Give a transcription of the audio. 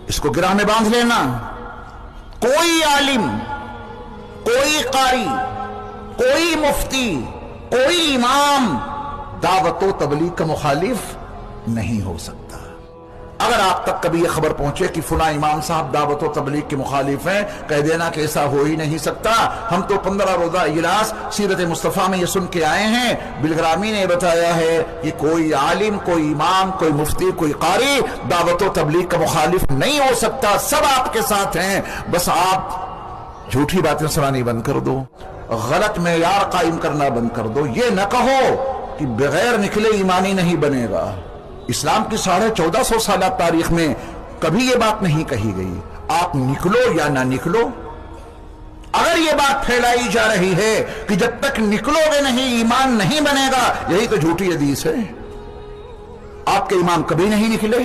इसको गिरह में बांध लेना। कोई आलिम, कोई कारी, कोई मुफ्ती, कोई इमाम दावत व तबलीग का मुखालिफ नहीं हो सकता। अगर आप तक कभी यह खबर पहुंचे कि फुला इमाम साहब दावत व तबलीग के मुखालिफ हैं, कह देना कि ऐसा हो ही नहीं सकता। हम तो 15 रोजा इजलास सीरत मुस्तफ़ा में ये सुन के आए हैं, बिलग्रामी ने बताया है कि कोई आलिम, कोई इमाम, कोई मुफ्ती, कोई कारी दावत व तबलीग का मुखालिफ नहीं हो सकता। सब आपके साथ हैं, बस आप झूठी बातें सुनानी बंद कर दो, गलत मेयार कायम करना बंद कर दो। ये न कहो कि बगैर निकले ईमानी नहीं बनेगा। इस्लाम की 1450 साल तारीख में कभी ये बात नहीं कही गई, आप निकलो या ना निकलो। अगर ये बात फैलाई जा रही है कि जब तक निकलोगे नहीं ईमान नहीं बनेगा, यही तो झूठी हदीस है। आपके इमाम कभी नहीं निकले,